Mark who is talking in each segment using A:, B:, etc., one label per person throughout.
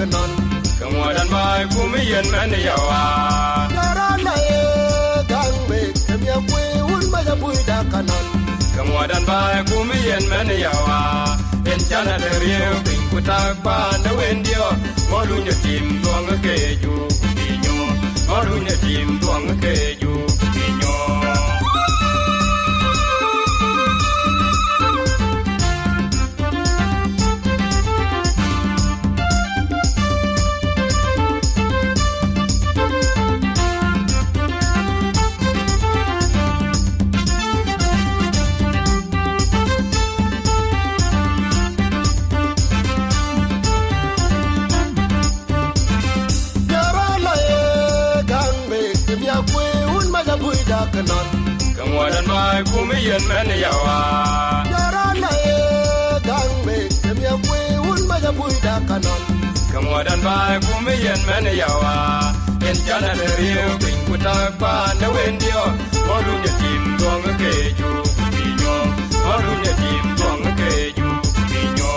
A: kanon
B: Kamuadan mai kumiyen men yawa
A: Darana ye gangbe kemya kwe un maya buida kanon
B: Kamuadan mai kumiyen men yawa En chana de rio pinkutak pa na wendio Modunya tim tuang keju pinyo Modunya tim tuang keju pinyo
A: kanon
B: Kamuadan mai kumiyen men yawa
A: Darana ye gangbe kemya kwe un maya buida kanon
B: Kamuadan mai kumiyen men yawa En chana de rio pinkutak pa na wendio Modunya tim tuang keju pinyo Modunya tim tuang keju pinyo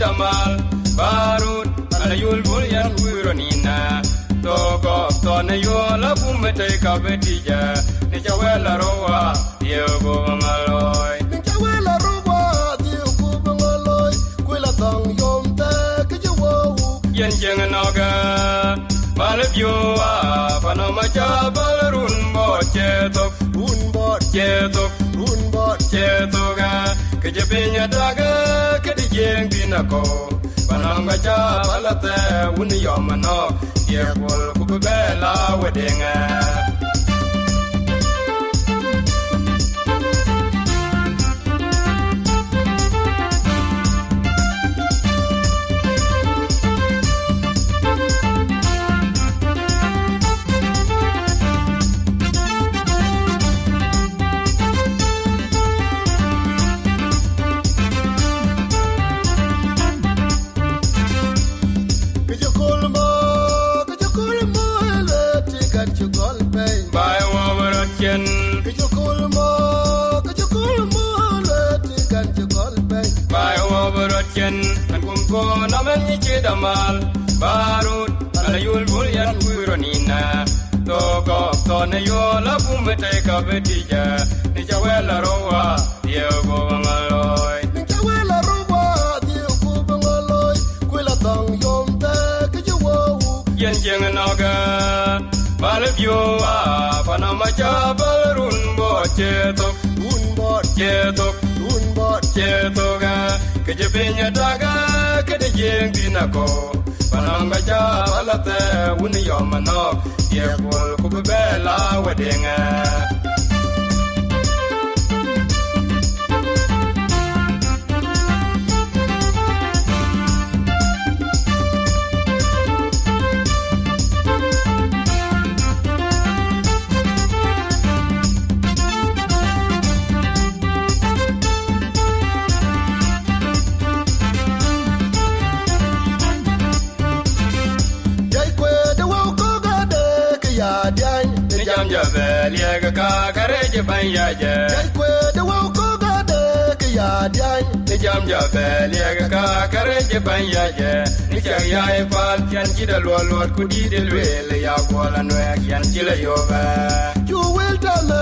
B: Damal barut ala yul bul yan kuronina togo tone yola kumete kabetija ni jawela rowa yego maloy
A: ni jawela rowa yego maloy kwela tong yomta kejwo
B: yen jeng noga balbyo panoma chabalrun bo chetok chetoga kejepenya daga kedijeng dinako pananga cha balate uni yomano yekol kubela wedenga Damal barut ala yul bul yan kuronina togo tone yola kumete kabetija ni jawela rowa yego maloy
A: ni jawela rowa yego maloy kwela tong yomta kejwo
B: yen jeng noga balbyo panama chabalrun bo chetoga kejepenya daga kedejeng dinako pananga cha balate uni yomano yekol kubela wedenga Liega ka kareje banyaje
A: kwe de wo ko ga de ke ya dian
B: ni jam jabe liega ka kareje banyaje ni chang ya e fal yan ci de lo ku di de le ya ko la no yan ci le yo ba
A: ju wel ta me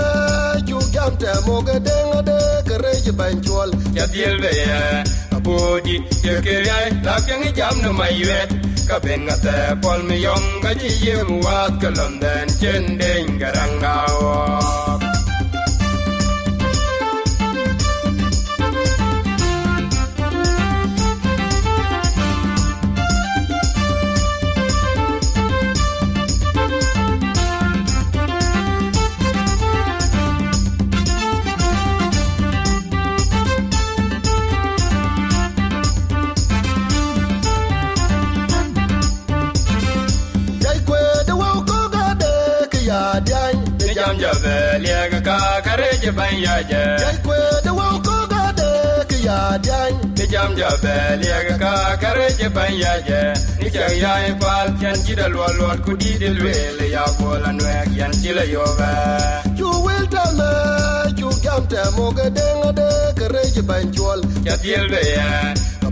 A: ju jam te mo ga de kareje banchol
B: ya diel be ya abodi de ke ya la yang jam no mai wet ka ben ngate pol mi yong ga ji yem wat ka london chen den garanga je ban ya je
A: Jai kwe de wau ko ga de ki ya dian
B: ni jam ja be le ka kare je ban ya je ni che ya e pal yan ji da lo lo ku di de le ya ko la no yan ji le yo ba
A: Chu wil ta me chu gam te mo ga de ngade kare je ban chol
B: ya diel be ya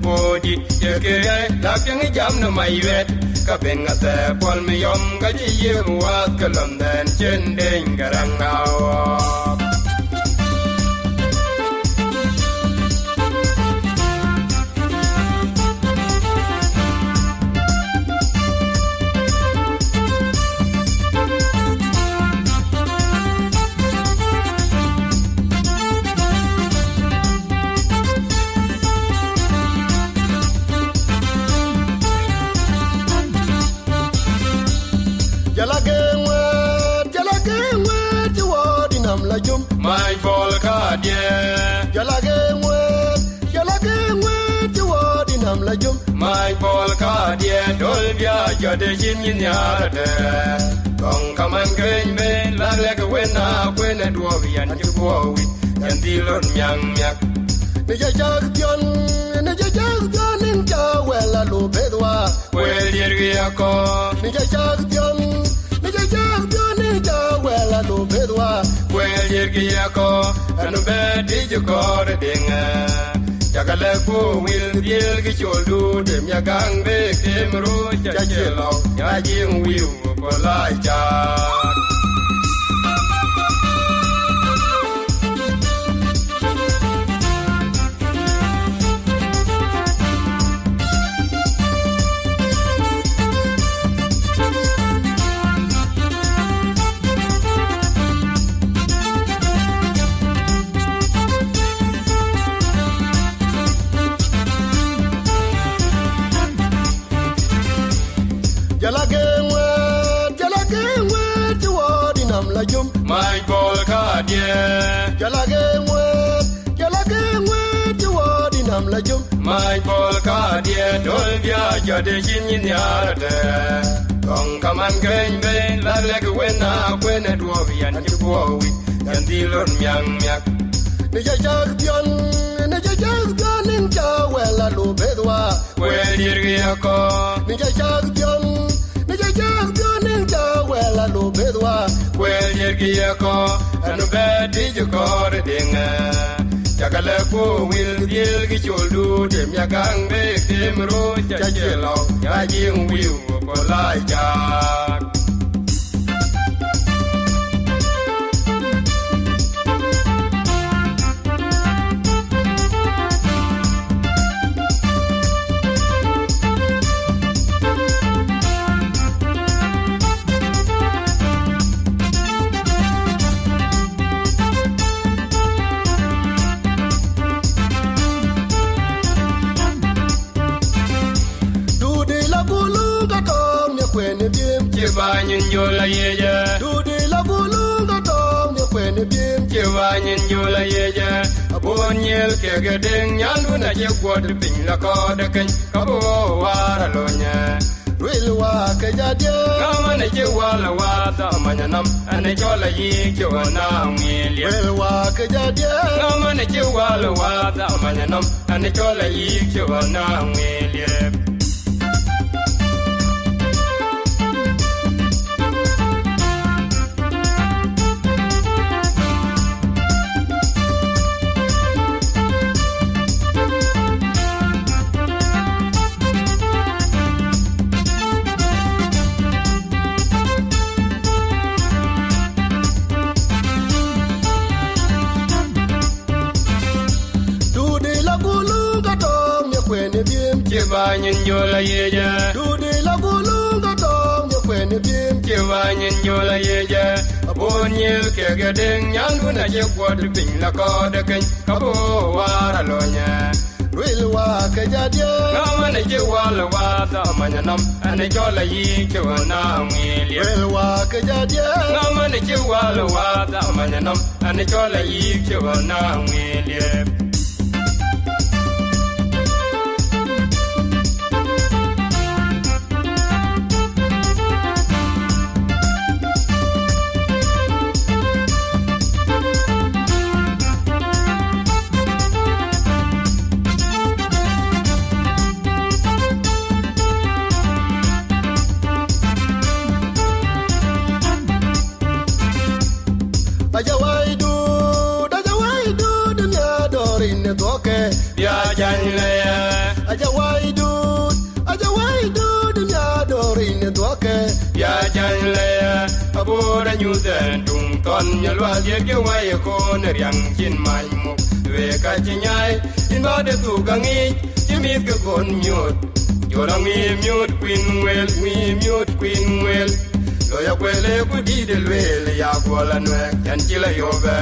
B: bodi ye ke la yang jam no mai wet ka ben ga te pol me yom ga ji ye wa ka lam den chen den garang ao
A: Jala gengwe ti wo di nam la jum
B: mai bol ka die
A: Jala gengwe ti wo di nam la jum
B: mai bol ka die dol bia jo de jin yin ya de kong kaman gren be la le ga wena kwena duo yan ju bo wi yan di lon myang myak
A: Ni ja jag dion nin ja wela lo bedwa
B: wel yer ya ko
A: Ni ja jag dion nin ja wela lo bedwa
B: wel yer ya ko anu be di ju ko de dinga jagale ko wil diel gi cholu de mya gang be kemru ja chelo ya jing wiu ko lai cha
A: Jala gengwe ti wo di nam la jum
B: mai bol ka die
A: Jala gengwe ti wo di nam la jum
B: mai bol ka die dol bia jo de jin yin ya de kong kaman gren be la le ga wena kwena duo yan ju bo wi yan di lon myang myak
A: Ni ja jag dion nin ja wela lo bedwa
B: wel yer ya ko
A: Ni ja jag dion nin ja wela lo bedwa
B: wel yer ya ko anu be di ju ko de dinga jagale ko wil diel gi cholu de mya gang be kemru ja chelo ya jing wiu ko lai cha ba nyin yo la ye ja
A: Du di la gulu ga tong ni kwen bim
B: che ba nyin yo la ye ja bon yel ke ga ding nyan du na je ko de pin la ko de ken ka bo wa ra lo nya
A: Wil wa ka ja de
B: na ma ne je wa la wa ta ma nya nam ane jo la yi ke wa na mi le
A: Wil wa ka ja de
B: na ma ne je wa la wa ta ma nya nam ane jo la yi ke wa na mi le ba nyin yo la ye ja
A: Du di la gulu ga tong ni kwen bim
B: che ba nyin yo la ye ja bon yel ke ga ding nyan du na je ko de pin la ko de ken ka bo wa ra lo nya
A: Wil wa ka ja de
B: na ma ne je wa la wa ta ma nya nam ane jo la yi ke wa na mi le
A: Wil wa ka ja de
B: na ma ne je wa la wa ta ma nya nam ane jo la yi ke wa na mi le nyuden tung ton nyalwa ye ke wa ye ko ne yang chin mai mo we ka chinyai in ba de tu gangi chimit ke kon nyot yo la mi myot queen well lo ya kwele ku di de lwele ya ko la nwe yan chila yo be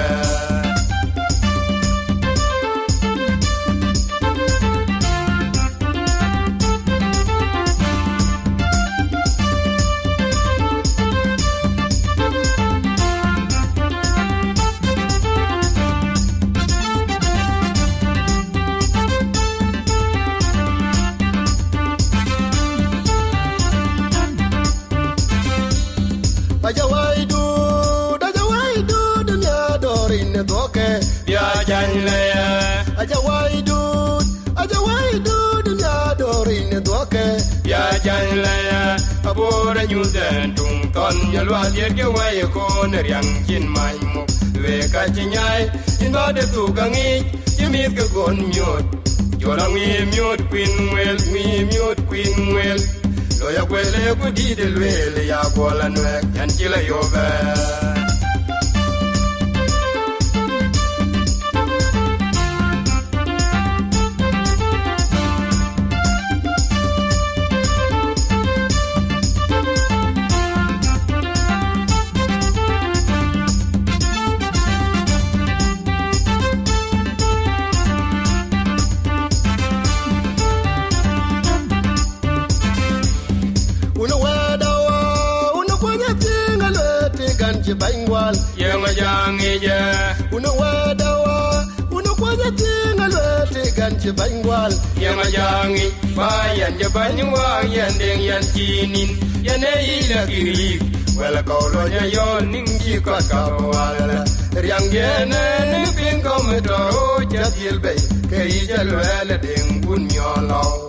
B: ya janle ajawai du ya dorin doke ya janle abora nyuden tung ton yalwa ye ke wa ye ko ne yang chin mai mo we ka chinyai in ba de tu gangi chimit ke gon myot jola mi myot queen well lo ya kwele ku di de lwele ya ko la nwe yan chila yo be Bangwal yenga jangeje uno wadawa uno kwaje tinga lwete ganche bangwal yenga jangi bayan je banywa yandeng yan chinin yane ila giri wala kolo nya yo ningi ko kawala riangene ni pingo meto jadil bay kay jalwala ding bunyolo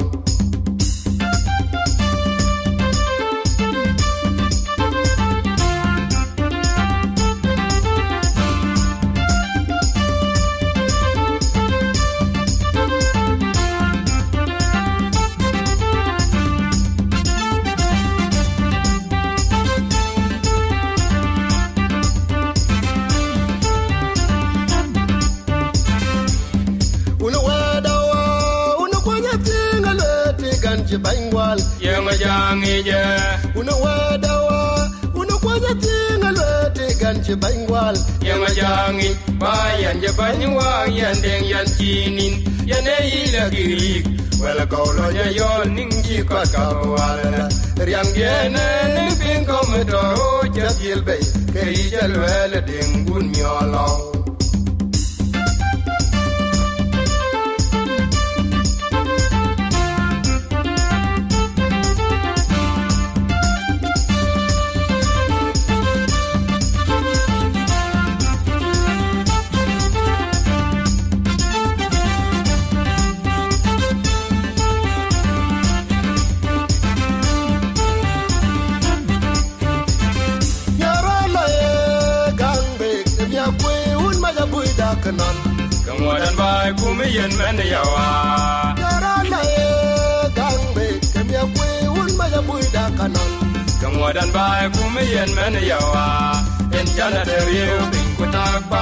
B: Bangwal yenga jangeje uno wadawa uno kwaje tinga lwete ganche bangwal yenga jangi bayan je banywa yandeng yan chinin yane ila giri wala kolo nya yo ningi ko kawala riangene ni pingo medo jadil bay kay jalwala dengun miolo Kamuadan bai kumiyen men yawa Yarana gangbe kemya kwe un maya buida kanon Kamuadan bai kumiyen men yawa En jana de riu bing kutak pa